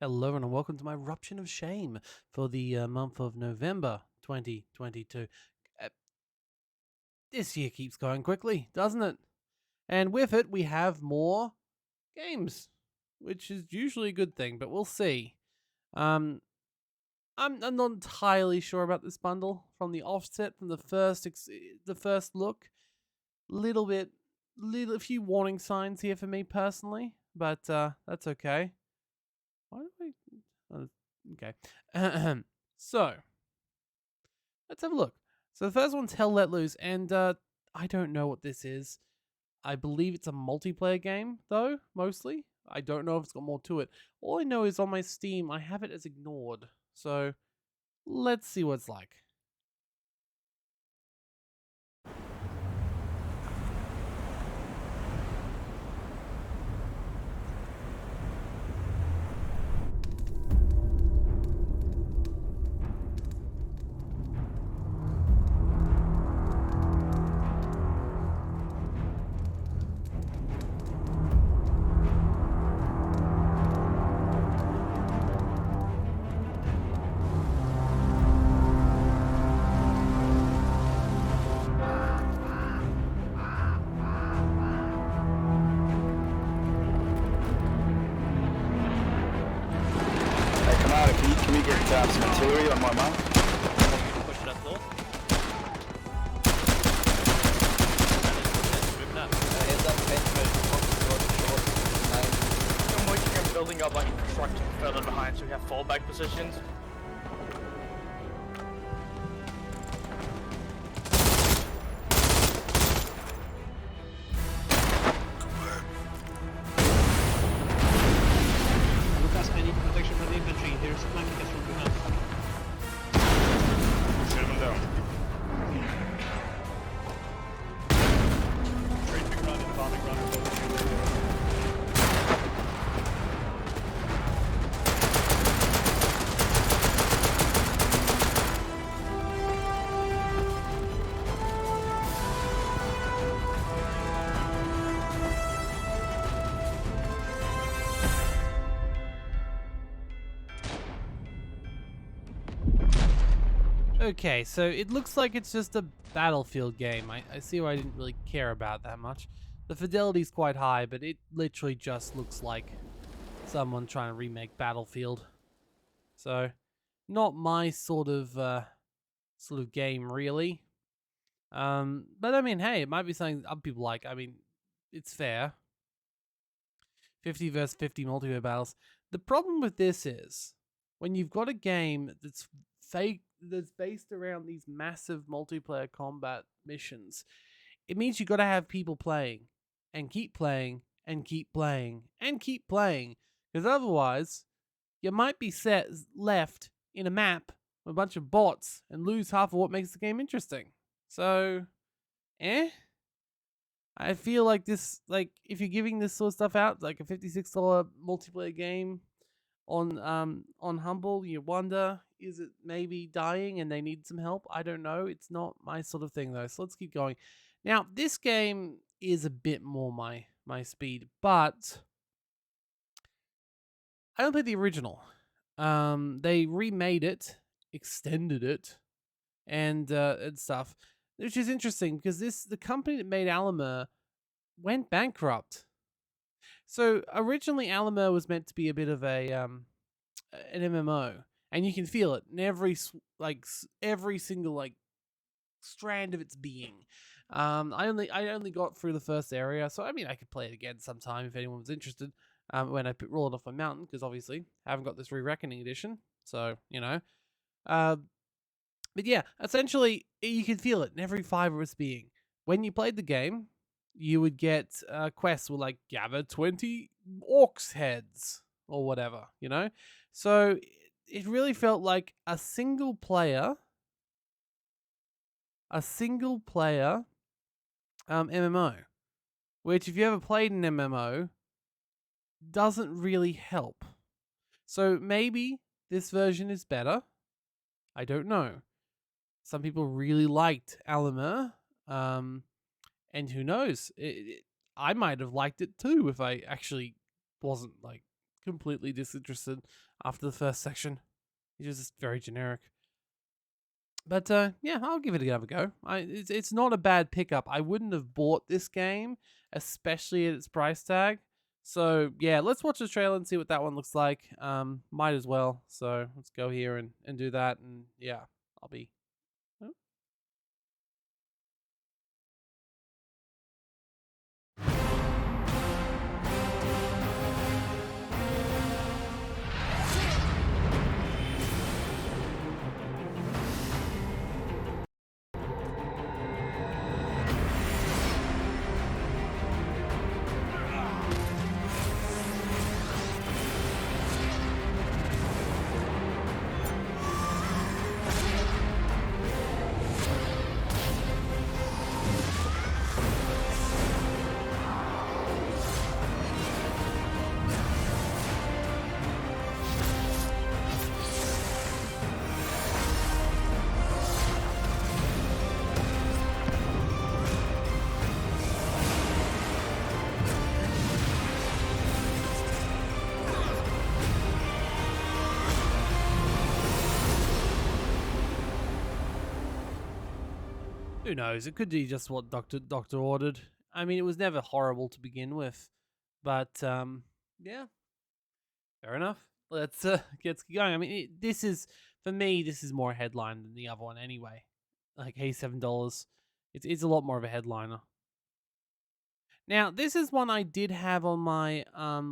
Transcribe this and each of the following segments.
Hello and welcome to my Eruption of Shame for the month of November 2022. Uh, this year keeps going quickly, doesn't it? And with it, we have more games, which is usually a good thing, but we'll see. I'm not entirely sure about this bundle from the offset, from the first look. A few warning signs here for me personally, but that's okay. Why do I? Okay. So, let's have a look. So the first one's Hell Let Loose, and I don't know what this is. I believe it's a multiplayer game, though, mostly. I don't know if it's got more to it. All I know is on my Steam, I have it as ignored. So, let's see what it's like. Can we get some artillery on my mark? Push it up north. Heads up, I'm working on building up like infrastructure further behind so we have fallback positions. Lucas, I need protection from the infantry. There's flanking us from behind. Shoot them down. Trade big run and a bombing run are both. Okay, so it looks like it's just a Battlefield game. I see why I didn't really care about that much. The fidelity's quite high, but it literally just looks like someone trying to remake Battlefield. So, not my sort of game, really. But I mean, hey, it might be something other people like. I mean, it's fair. 50 versus 50 multiplayer battles. The problem with this is when you've got a game that's based around these massive multiplayer combat missions, it means you got to have people playing and keep playing and keep playing and keep playing, because otherwise you might be left in a map with a bunch of bots and lose half of what makes the game interesting. So, I feel like this, like, if you're giving this sort of stuff out, like a $56 multiplayer game on Humble, you wonder, is it maybe dying and they need some help? I don't know. It's not my sort of thing though. So let's keep going. Now, this game is a bit more my speed, but I don't play the original. They remade it, extended it, and stuff, which is interesting because the company that made Alamer went bankrupt. So originally, Alamer was meant to be a bit of an MMO, and you can feel it in every single strand of its being. I only got through the first area, so I mean I could play it again sometime if anyone was interested. When I roll it off my mountain, because obviously I haven't got this Re-Reckoning edition, so you know. But yeah, essentially you can feel it in every fiber of its being. When you played the game, you would get quests with like gather 20 orcs heads or whatever, you know? So it really felt like a single player MMO, which if you ever played an MMO doesn't really help. So maybe this version is better. I don't know. Some people really liked Alamer, and who knows? I might have liked it too if I actually wasn't like completely disinterested after the first section. It's just very generic. But yeah, I'll give it another go. It's not a bad pickup. I wouldn't have bought this game, especially at its price tag. So yeah, let's watch the trailer and see what that one looks like. Might as well. So let's go here and do that. And yeah, I'll be. Oh. Who knows? It could be just what Doctor ordered. I mean, it was never horrible to begin with, but yeah, fair enough. Let's get going. I mean, this is for me. This is more a headline than the other one, anyway. Like $87, it's a lot more of a headliner. Now, this is one I did have on my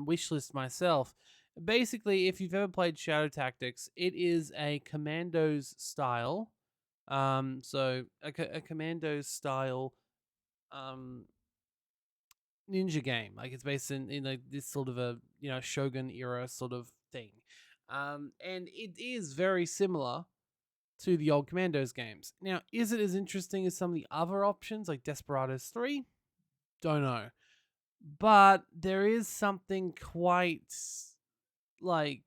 wish list myself. Basically, if you've ever played Shadow Tactics, it is a Commandos style. So a Commandos style ninja game. Like it's based in like this sort of a Shogun era sort of thing. And it is very similar to the old Commandos games. Now, is it as interesting as some of the other options like Desperados 3? Don't know. But there is something quite like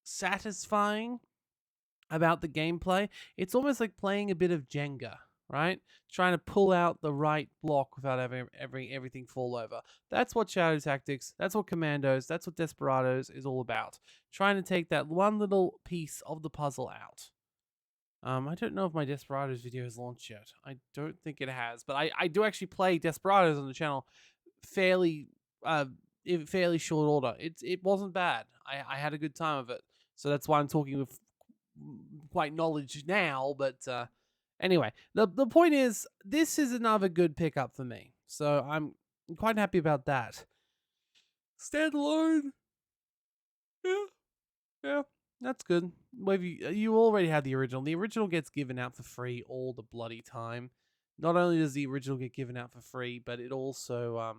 satisfying about the gameplay. It's almost like playing a bit of Jenga, right? Trying to pull out the right block without having everything fall over. That's what Shadow Tactics, that's what Commandos, that's what Desperados is all about. Trying to take that one little piece of the puzzle out. I don't know if my Desperados video has launched yet. I don't think it has, but I do actually play Desperados on the channel fairly in fairly short order. It wasn't bad. I had a good time of it. So that's why I'm talking with quite knowledge now. But anyway, the point is, this is another good pickup for me. So I'm quite happy about that. Standalone. Yeah, that's good. Well, you already had the original. The original gets given out for free all the bloody time. Not only does the original get given out for free, but it also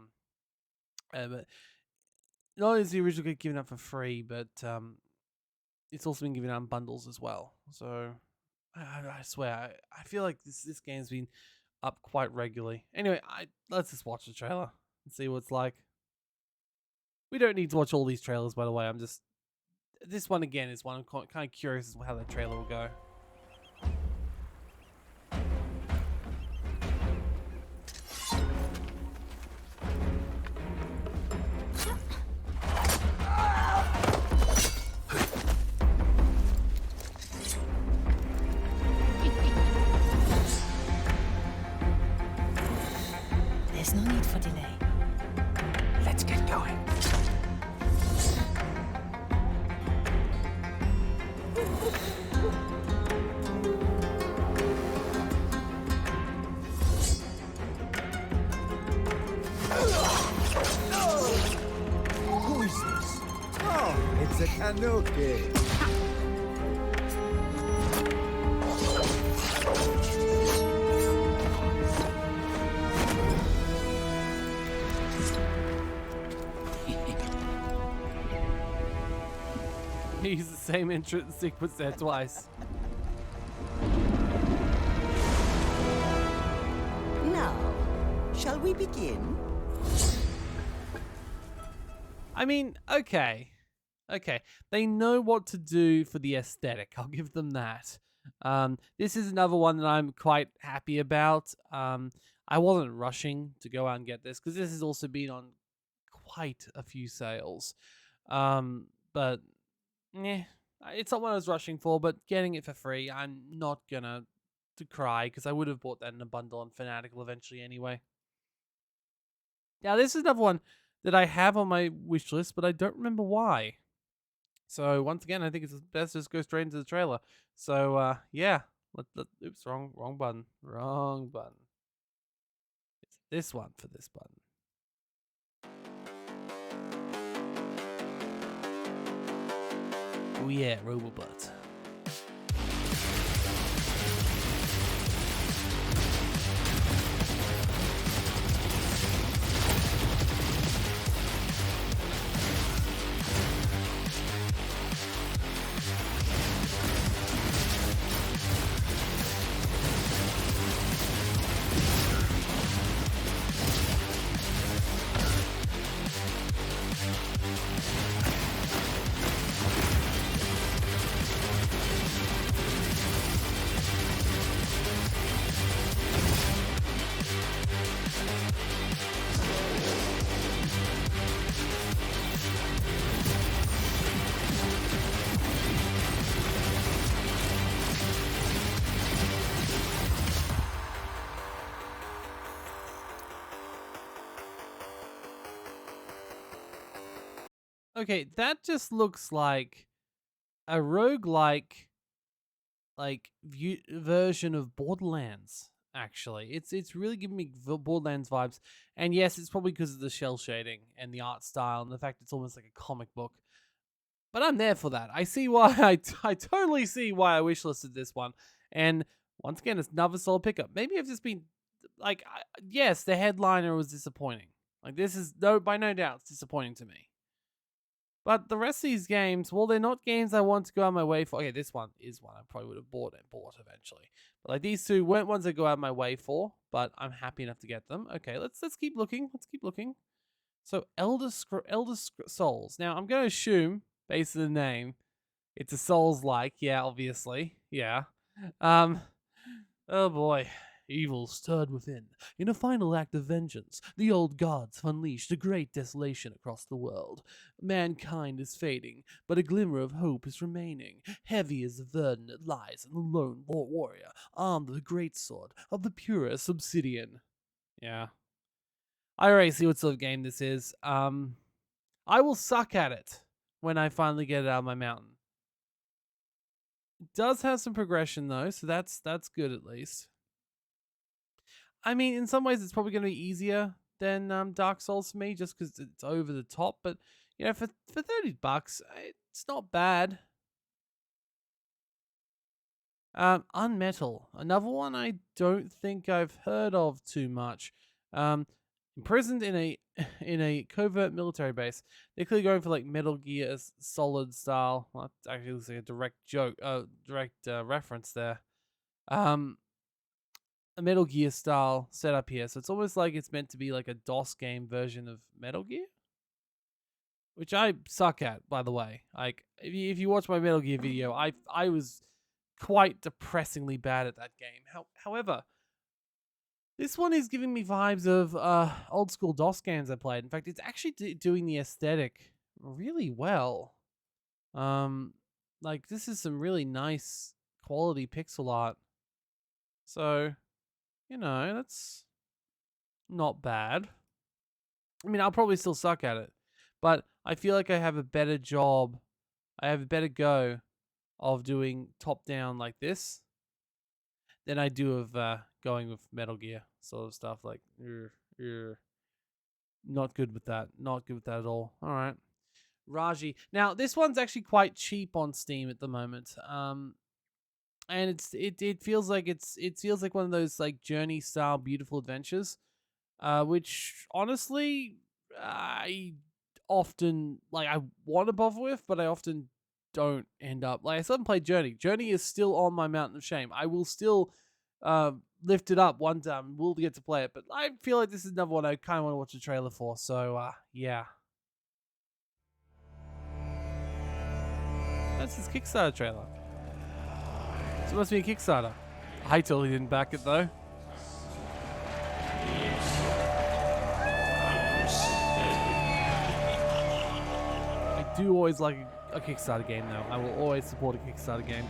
but not only does the original get given out for free, but it's also been given out in bundles as well. So I swear, I feel like this game's been up quite regularly. Anyway, let's just watch the trailer and see what it's like. We don't need to watch all these trailers, by the way. This one again is one I'm kind of curious as to how the trailer will go. There's no need for delay. Let's get going. Who is this? Oh, it's a Tanuki. He's the same entrance sequence there twice. Now, shall we begin? I mean, okay. They know what to do for the aesthetic. I'll give them that. This is another one that I'm quite happy about. I wasn't rushing to go out and get this because this has also been on quite a few sales. But yeah, it's not what I was rushing for. But getting it for free, I'm not gonna to cry because I would have bought that in a bundle on Fanatical eventually anyway. Now this is another one that I have on my wish list, but I don't remember why. So once again, I think it's best to just go straight into the trailer. So yeah, oops, wrong button, wrong button. It's this one for this button. Oh yeah, Robobot. Okay, that just looks like a roguelike version of Borderlands. Actually, it's really giving me Borderlands vibes, and yes, it's probably because of the shell shading and the art style and the fact it's almost like a comic book. But I'm there for that. I see why I totally see why I wishlisted this one, and once again, it's another solid pickup. Maybe I've just been like, yes, the headliner was disappointing. Like this is by no doubt it's disappointing to me. But the rest of these games, well, they're not games I want to go out of my way for. Okay, this one is one I probably would have bought eventually. But like these two weren't ones I go out of my way for, but I'm happy enough to get them. Okay, let's keep looking. Let's keep looking. So Elder Souls. Now I'm going to assume, based on the name, it's a Souls-like. Yeah, obviously. Yeah. Oh boy. Evil stirred within. In a final act of vengeance, the old gods have unleashed a great desolation across the world. Mankind is fading, but a glimmer of hope is remaining. Heavy is the burden that lies on the lone warrior, armed with the great sword of the purest obsidian. Yeah. I already see what sort of game this is. I will suck at it when I finally get it out of my mountain. It does have some progression though, so that's good at least. I mean, in some ways, it's probably going to be easier than Dark Souls for me, just because it's over the top. But you know, for $30, it's not bad. Unmetal, another one I don't think I've heard of too much. Imprisoned in a covert military base, they're clearly going for like Metal Gear Solid style. Well, it actually looks like a direct reference there. A Metal Gear style setup here. So it's almost like it's meant to be like a DOS game version of Metal Gear, which I suck at, by the way. Like if you watch my Metal Gear video, I was quite depressingly bad at that game. However, this one is giving me vibes of old school DOS games I played. In fact, it's actually doing the aesthetic really well. Like this is some really nice quality pixel art. So, you know, that's not bad. I mean, I'll probably still suck at it, but I feel like I have a better job. I have a better go of doing top down like this than I do of going with Metal Gear sort of stuff. Like, you're not good with that. Not good with that at all. All right, Raji. Now, this one's actually quite cheap on Steam at the moment. And it feels like it feels like one of those like Journey style beautiful adventures, which honestly I often like I want to bother with, but I often don't end up like I still haven't played Journey. Journey is still on my mountain of shame. I will still lift it up one time. We'll get to play it, but I feel like this is another one I kind of want to watch a trailer for. So yeah, that's his Kickstarter trailer. It must be a Kickstarter. I totally didn't back it though. I do always like a Kickstarter game, though. I will always support a Kickstarter game.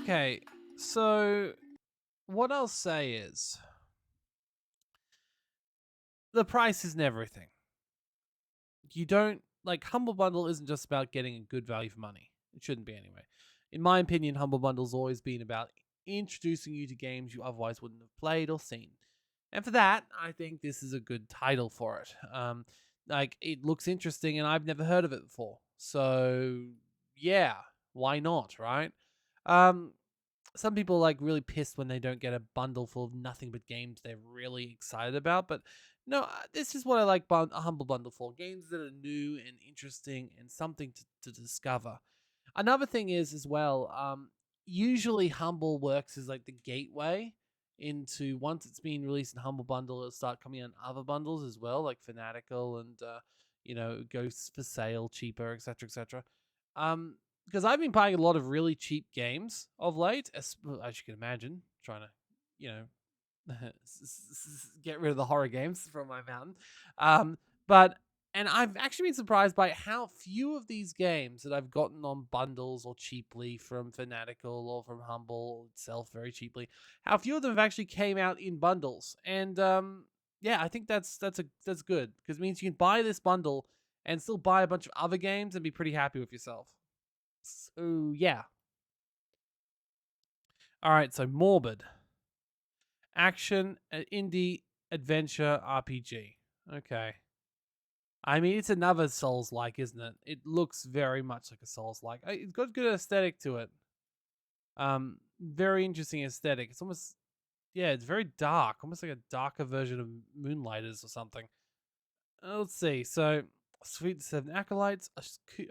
Okay, so what I'll say is the price isn't everything. You don't like Humble Bundle isn't just about getting a good value for money. It shouldn't be anyway. In my opinion, Humble Bundle's always been about introducing you to games you otherwise wouldn't have played or seen. And for that, I think this is a good title for it. Like it looks interesting and I've never heard of it before. So yeah, why not, right? Some people like really pissed when they don't get a bundle full of nothing but games they're really excited about, but no, this is what I like a Humble Bundle for. Games that are new and interesting and something to discover. Another thing is as well, usually Humble works as like the gateway into once it's been released in Humble Bundle, it'll start coming out in other bundles as well, like Fanatical and it goes for sale cheaper, etc., etc. Because I've been buying a lot of really cheap games of late, as you can imagine, trying to, you know, get rid of the horror games from my mountain. But and I've actually been surprised by how few of these games that I've gotten on bundles or cheaply from Fanatical or from Humble itself very cheaply, how few of them have actually came out in bundles. And yeah, I think that's good because it means you can buy this bundle and still buy a bunch of other games and be pretty happy with yourself. So yeah. All right, so Morbid. Action, indie, adventure, RPG. Okay. I mean, it's another Souls-like, isn't it? It looks very much like a Souls-like. It's got good aesthetic to it. Very interesting aesthetic. It's almost, yeah, it's very dark, almost like a darker version of Moonlighters or something. Let's see. So, sweet seven acolytes,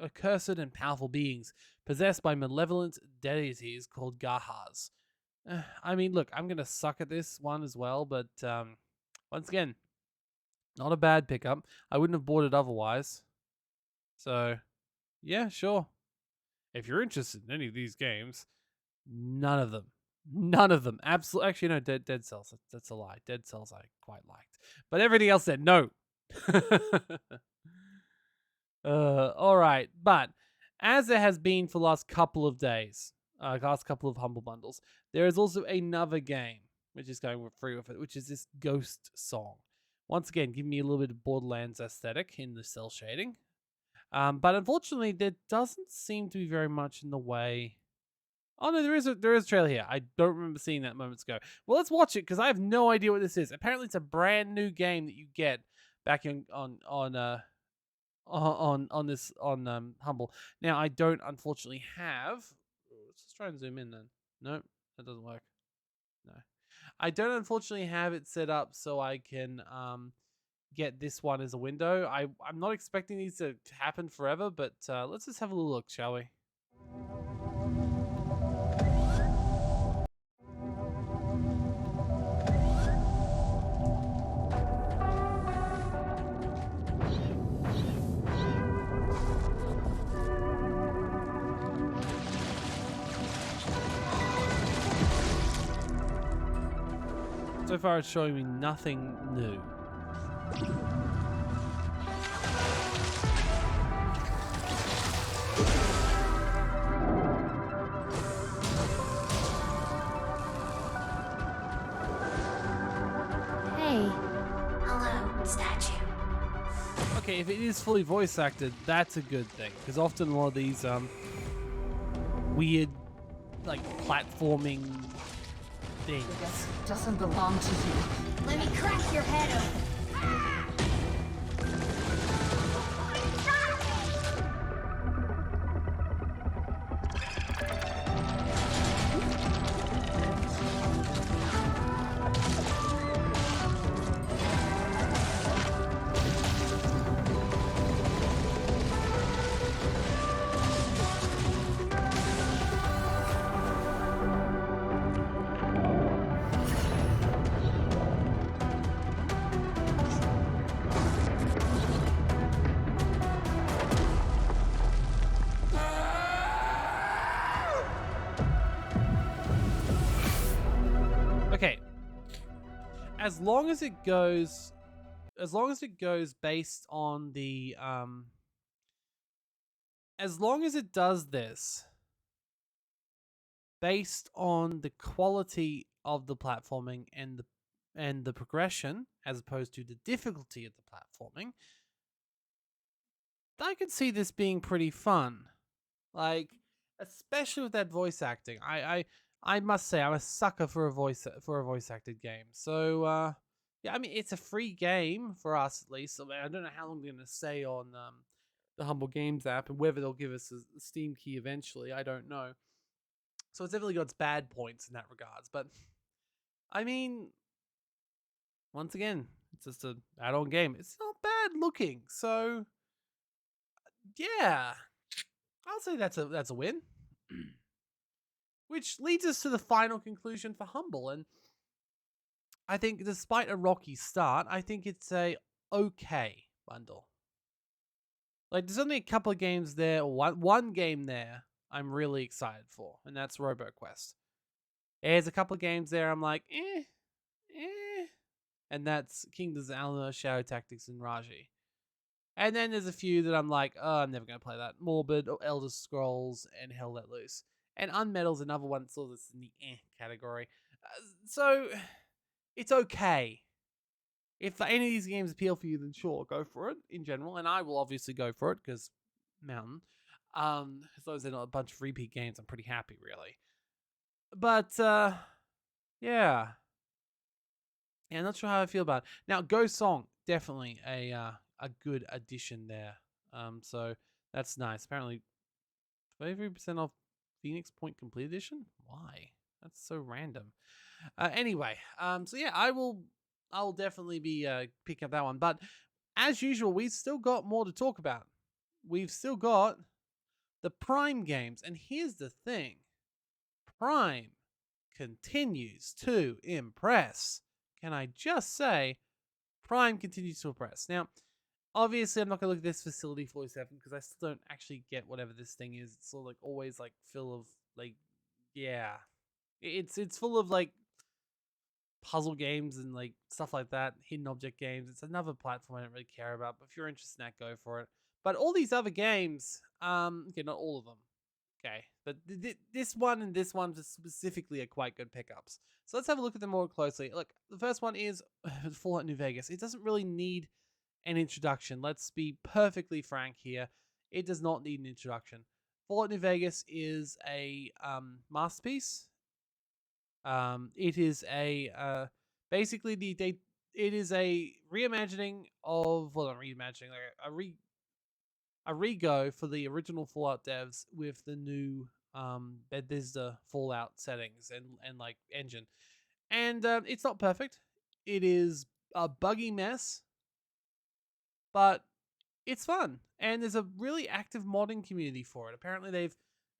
accursed and powerful beings possessed by malevolent deities called Gahas. I mean, look, I'm gonna suck at this one as well, but once again, not a bad pickup. I wouldn't have bought it otherwise. So, yeah, sure. If you're interested in any of these games, none of them. None of them. Absolutely. Actually, no, Dead Cells. That's a lie. Dead Cells I quite liked. But everything else said no. All right. But as there has been for the last couple of days, last couple of Humble Bundles, there is also another game which is going free with it, which is this Ghost Song. Once again, give me a little bit of Borderlands aesthetic in the cell shading. But unfortunately, there doesn't seem to be very much in the way. Oh no, there is a trailer here. I don't remember seeing that moments ago. Well, let's watch it because I have no idea what this is. Apparently, it's a brand new game that you get back on Humble. Now, I don't unfortunately have. Let's try and zoom in then. Nope, that doesn't work. No, I don't unfortunately have it set up so I can get this one as a window. I'm not expecting these to happen forever, but let's just have a little look, shall we? So far, it's showing me nothing new. Hey. Hello, statue. Okay, if it is fully voice acted, that's a good thing. Because often a lot of these weird, like, platforming things. This doesn't belong to you. Let me crack your head open. Okay. As long as it goes based on the as long as it does this based on the quality of the platforming and the progression as opposed to the difficulty of the platforming, I could see this being pretty fun. Like, especially with that voice acting. I must say I'm a sucker for a voice acted game. So yeah, I mean it's a free game for us at least. I mean, I don't know how long they're gonna stay on the Humble Games app and whether they'll give us a Steam key eventually. I don't know. So it's definitely got its bad points in that regards. But I mean, once again, it's just an add-on game. It's not bad looking. So yeah, I'll say that's a win. Which leads us to the final conclusion for Humble. And I think despite a rocky start, I think it's a okay bundle. Like, there's only a couple of games there, one game there I'm really excited for, and that's RoboQuest. There's a couple of games there I'm like, eh. And that's Kingdoms of Amalur, Shadow Tactics, and Raji. And then there's a few that I'm like, oh, I'm never going to play that. Morbid, Elder Scrolls, and Hell Let Loose. And Unmetal's another one sort of in the category. So, it's okay. If any of these games appeal for you, then sure, go for it in general. And I will obviously go for it, because Mountain. As long as they're not a bunch of repeat games, I'm pretty happy, really. But, yeah. Yeah, I'm not sure how I feel about it. Now, Ghost Song, definitely a a good addition there. So that's nice. Apparently 23% off Phoenix Point Complete Edition? Why? That's so random. Anyway, so yeah, I'll definitely be picking up that one. But as usual, we've still got more to talk about. We've still got the Prime games, and here's the thing: Prime continues to impress. Can I just say, Prime continues to impress. Now, obviously, I'm not gonna look at this facility 47 because I still don't actually get whatever this thing is. It's sort of like always like full of like, yeah, it's full of like puzzle games and like stuff like that, hidden object games. It's another platform I don't really care about, but if you're interested in that, go for it. But all these other games, okay, not all of them, okay, but this one and this one specifically are quite good pickups. So let's have a look at them more closely. Look, the first one is Fallout New Vegas. It doesn't really need an introduction. Let's be perfectly frank here. It does not need an introduction. Fallout New Vegas is a masterpiece. It is a basically it is a reimagining of, well, not reimagining, like a rego for the original Fallout devs with the new Bethesda Fallout settings and like engine. And it's not perfect. It is a buggy mess, but it's fun. And there's a really active modding community for it. Apparently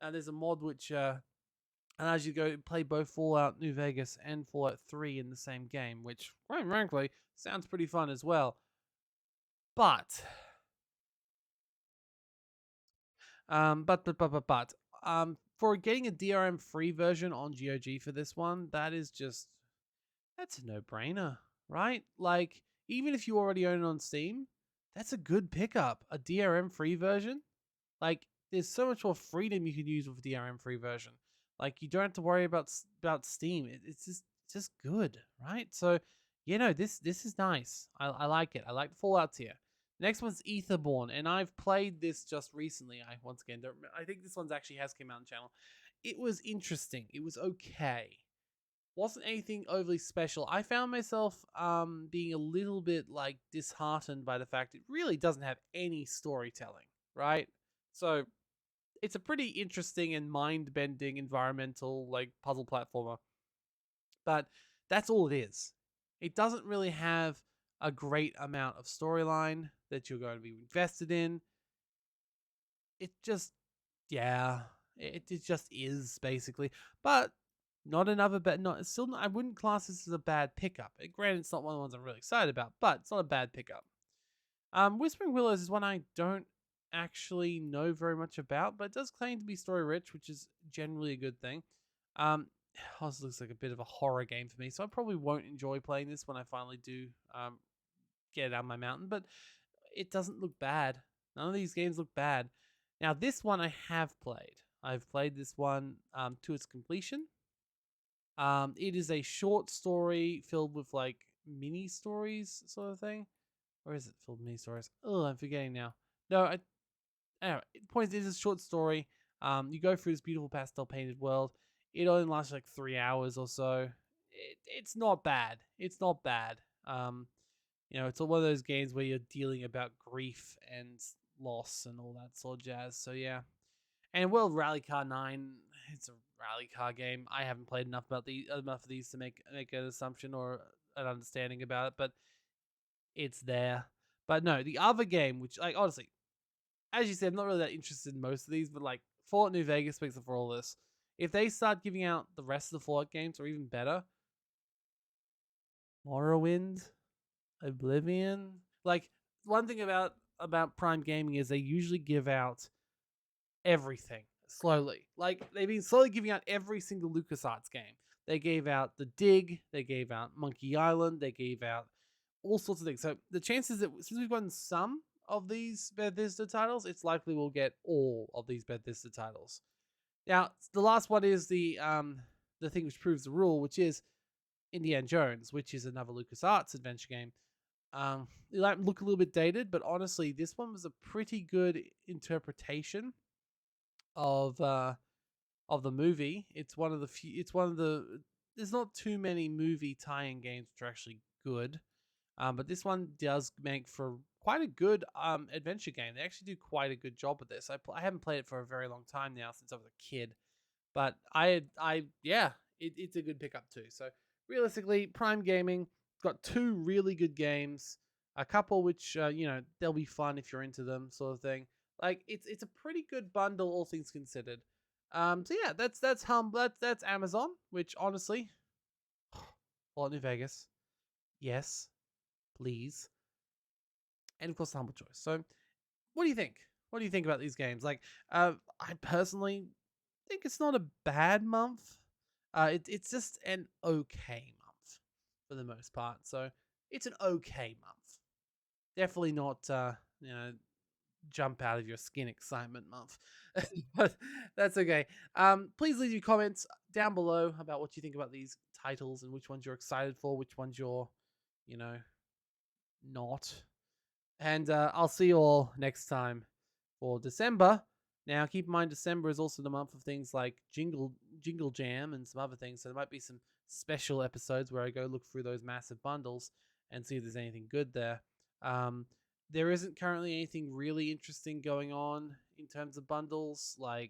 there's a mod which allows you to go play both Fallout New Vegas and Fallout 3 in the same game, which, quite frankly, sounds pretty fun as well. But for getting a DRM free version on GOG for this one, that's a no-brainer, right? Like, even if you already own it on Steam, that's a good pickup. A DRM free version, like, there's so much more freedom you can use with a DRM free version. Like, you don't have to worry about Steam. It's just good, right? So, this is nice. I like it. I like the Fallouts here. The next one's Etherborn, and I've played this just recently. I once again don't remember. I think this one's actually has came out on the channel. It was interesting. It was okay. Wasn't anything overly special. I found myself being a little bit like disheartened by the fact it really doesn't have any storytelling, right? So it's a pretty interesting and mind-bending environmental like puzzle platformer, but that's all it is. It doesn't really have a great amount of storyline that you're going to be invested in. It just, yeah, it just is basically. But not another bad, not still. I wouldn't class this as a bad pickup. Granted, it's not one of the ones I'm really excited about, but it's not a bad pickup. Whispering Willows is one I don't actually know very much about, but it does claim to be story rich, which is generally a good thing. Also looks like a bit of a horror game for me, so I probably won't enjoy playing this when I finally do get it out of my mountain, but it doesn't look bad. None of these games look bad. Now, this one I have played. I've played this one to its completion. It is a short story filled with like mini stories sort of thing. Or is it filled with mini stories? Oh, I'm forgetting now. No, anyway, the point is, it's a short story. You go through this beautiful pastel painted world. It only lasts like 3 hours or so. It's not bad. It's not bad. It's one of those games where you're dealing about grief and loss and all that sort of jazz. So yeah. And World Rally Car 9, it's a rally car game. I haven't played enough of these to make an assumption or an understanding about it, but it's there. But no, the other game, which, like, honestly, as you said, I'm not really that interested in most of these, but like Fallout New Vegas speaks for all this. If they start giving out the rest of the Fallout games, or even better, Morrowind, Oblivion. Like, one thing about Prime Gaming is they usually give out everything slowly. Like, they've been slowly giving out every single LucasArts game. They gave out The Dig, they gave out Monkey Island, they gave out all sorts of things. So the chances that since we've gotten some of these Bethesda titles, it's likely we'll get all of these Bethesda titles. Now, the last one is the thing which proves the rule, which is Indiana Jones, which is another LucasArts adventure game. It might look a little bit dated, but honestly, this one was a pretty good interpretation of the movie. It's one of the few. It's one of the. There's not too many movie tie-in games which are actually good, but this one does make for quite a good adventure game. They actually do quite a good job with this. I haven't played it for a very long time now, since I was a kid, but yeah, it's a good pickup too. So realistically, Prime Gaming got 2 really good games, a couple which they'll be fun if you're into them, sort of thing. Like it's a pretty good bundle, all things considered. So yeah, that's Amazon, which honestly, Fallout New Vegas, yes, please, and of course the humble choice. So what do you think? What do you think about these games? Like, I personally think it's not a bad month. It's just an okay month for the most part. So it's an okay month. Definitely not, jump out of your skin excitement month, but that's okay. Please leave your comments down below about what you think about these titles and which ones you're excited for, which ones you're, you know, not. And I'll see you all next time for December. Now, keep in mind, December is also the month of things like Jingle Jam and some other things. So there might be some special episodes where I go look through those massive bundles and see if there's anything good there. There isn't currently anything really interesting going on in terms of bundles. I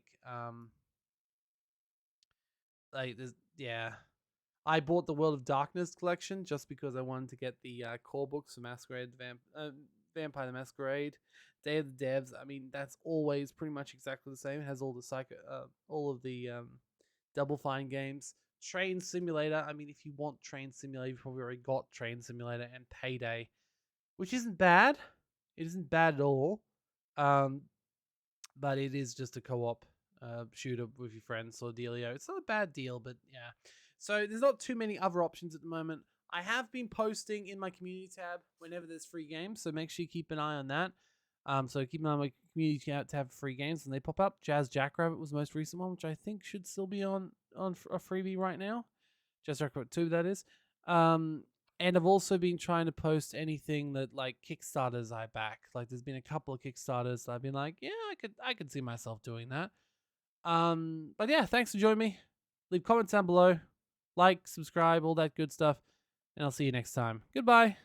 bought the World of Darkness collection just because I wanted to get the core books for Vampire the Masquerade, Day of the Devs. I mean, that's always pretty much exactly the same. It has all of the Double Fine games. Train Simulator. I mean, if you want Train Simulator, you've probably already got Train Simulator and Payday, which isn't bad. It isn't bad at all. But it is just a co-op shooter with your friends, or dealio. It's not a bad deal, but yeah. So there's not too many other options at the moment. I have been posting in my community tab whenever there's free games, so make sure you keep an eye on that. So keep an eye on my community tab to have free games, and they pop up. Jazz Jackrabbit was the most recent one, which I think should still be on a freebie right now. Jazz Jackrabbit 2, that is. And I've also been trying to post anything that, like, Kickstarters I back. Like, there's been a couple of Kickstarters that I've been like, yeah, I could see myself doing that. But yeah, thanks for joining me. Leave comments down below, like, subscribe, all that good stuff, and I'll see you next time. Goodbye.